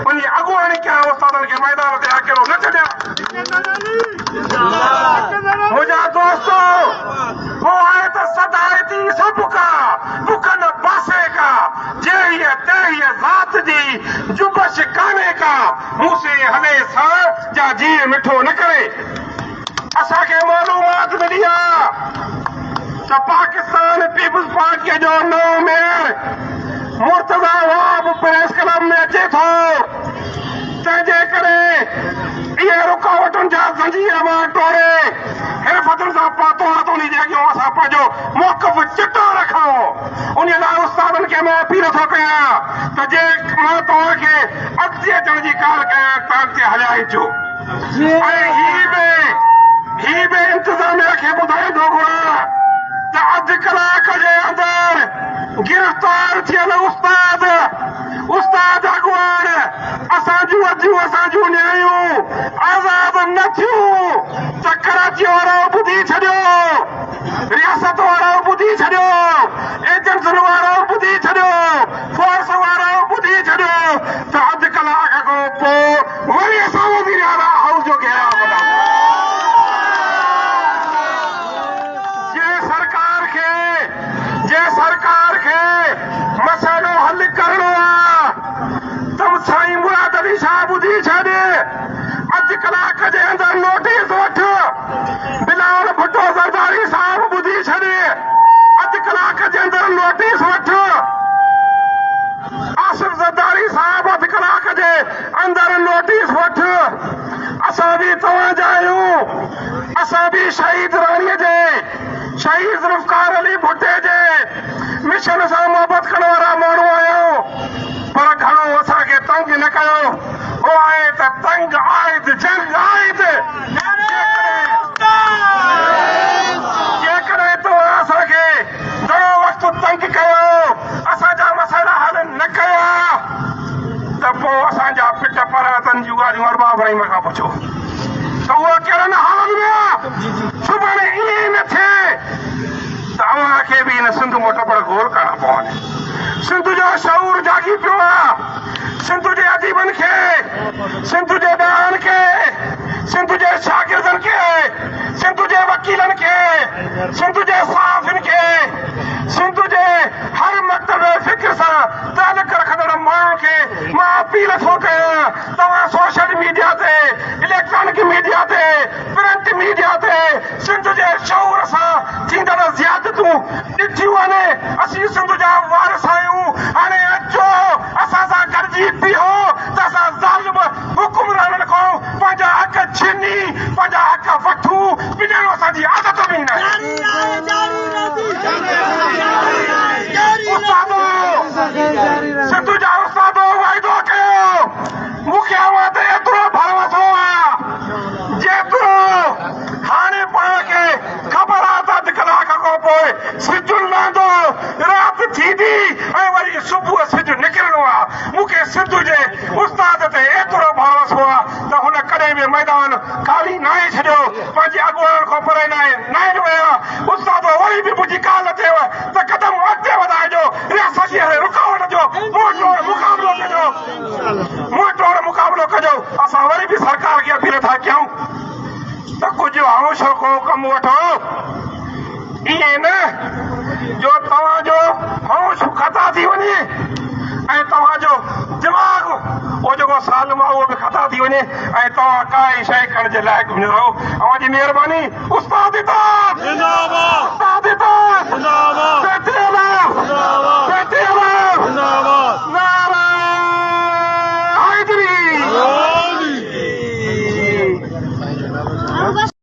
वञी अॻुवाणी कयां उस्तादनि खे मैदान ते अकेलो न छॾियां। मुंहिंजा दोस्तो वो आहे त सदायती सभु का बुकन पासे का जेहीअ तेहीअ ज़ात जी जुबश कान्हे का मूंसे हले सां जा जीअं मिठो न करे। असांखे मालूमात मिली आहे त पाकिस्तान पीपल्स पार्टीअ जो नओं mayor Murtaza Wahab press club में अचे थो। तंहिंजे करे इहे रुकावटुनि जा ज़ंजीर मां टोड़े हिरफतुनि सां पातो हथोनी जे अॻियां असां पंहिंजो मौक़िफ़ चिटो रखूं। उन लाइ उस्तादनि खे मां अपील थो कयां त जे मां तव्हांखे अॻिते अचण जी कार कयां त अॻिते हलिया अचो। ऐं ही बि इंतिज़ामिया खे ॿुधाईंदो घुरां त अधु कलाक जे अंदरि गिरफ़्तार थियल उस्ताद अॻुवान असांजूं अधूं असांजूं न्यायूं आज़ाद न थियूं त कराची वारो ॿुधी छॾियो, रियासत वारो ॿुधी छॾियो, एजेंसियुनि वारो ॿुधी छॾियो, फोर्स वारो ॿुधी छॾियो त अधु कलाक खां पोइ वरी असां वज़ीर आला हाउस जो घेराव कंदासीं। जे सरकार खे मसइलो हल करणो आहे त साईं मुराद अली शाह ॿुधी छॾ, अधु कलाक जे अंदरि नोटिस वठ, बिलावल भुट्टो ज़रदारी साहिब ॿुधी छॾ, अधु कलाक जे अंदरि नोटिस वठ, आसिफ ज़रदारी साहिब अधु कलाक जे अंदरि नोटिस वठ। असां बि तव्हांजा आहियूं, असां बि शहीद राणीअ जे शहीद ज़ुल्फ़कार अली भुट्टे जे मिशन सां मोहबत करण वारा माण्हू आहियूं, पर घणो असांखे तंग न कयो। हो आहे त तंग आयद जंग आयद। जेकॾहिं तव्हां असांखे घणो वक़्तु तंग कयो, असांजा मसइला हल न कया त पोइ असांजा पिट परातनि जूं ॻाल्हियूं अरबाब रहीम खां पुछो त उहा कहिड़नि हालनि में आहे। सुभाणे ईअं न थिए त अव्हांखे बि हिन सिंध मोट पर गौर करणु पवंदे। सिंध जो शऊर जागी पियो आहे, सिंध जे अदीबनि खे, सिंध जे ॿारनि खे, सिंध जे शागिर्दनि खे, सिंध जे वकीलनि खे, सिंध जे सहाफ़ियुनि खे, सिंध जे हर मकतब फ़िक्र सां तालुक रखंदड़ माण्हुनि खे मां अपील थो कयां, तव्हां सोशल मीडिया ते, इलेक्ट्रॉनिक मीडिया ते, प्रिंट मीडिया ते सिंध जे शऊर सां थींदड़ ज़ियादतूं ॾिठियूं आहिनि। असीं सिंध जा वारिस आहियूं, हाणे अचो असां सां गॾिजी बीहो त असां ज़ालिम हुकुमराननि खां पंहिंजा हक़ छीनी पंहिंजा हक़ वठूं। ॿिन्हिनि असांजी आदत बि न आहे। सिंध जा उस्तादो वाइदो कयो, मूंखे अव्हां ते एतिरो भरोसो आहे जेतिरो हाणे पाण खे ख़बर आहे त अधु कलाक खां पोइ सिज लहंदो, राति थींदी ऐं वरी सुबुह सिज निकिरणो आहे। मूंखे सिंध जे उस्ताद ते एतिरो भरोसो आहे त हुन कॾहिं बि मैदान ख़ाली न आहे छॾियो, पंहिंजे अॻुवान खां परे न विया। उस्तादो वरी बि मुंहिंजी ॻाल्हि थिएव त क़दम अॻिते वधाइजो, रियासत जी रुकावट जो मुंहुं तोड़ मुक़ाबिलो कजो। असां वरी बि सरकार खे अपील था कयूं त कुझु हौसलो को कमु वठो, ईअं न जो तव्हांजो हौसलो ख़ता थी वञे ऐं तव्हांजो दिमाग़ उहो जेको सालम आहे उहो बि ख़ता थी वञे ऐं तव्हां काई शइ करण जे लाइक़ु न रहो। अव्हांजी महिरबानी। उस्ताद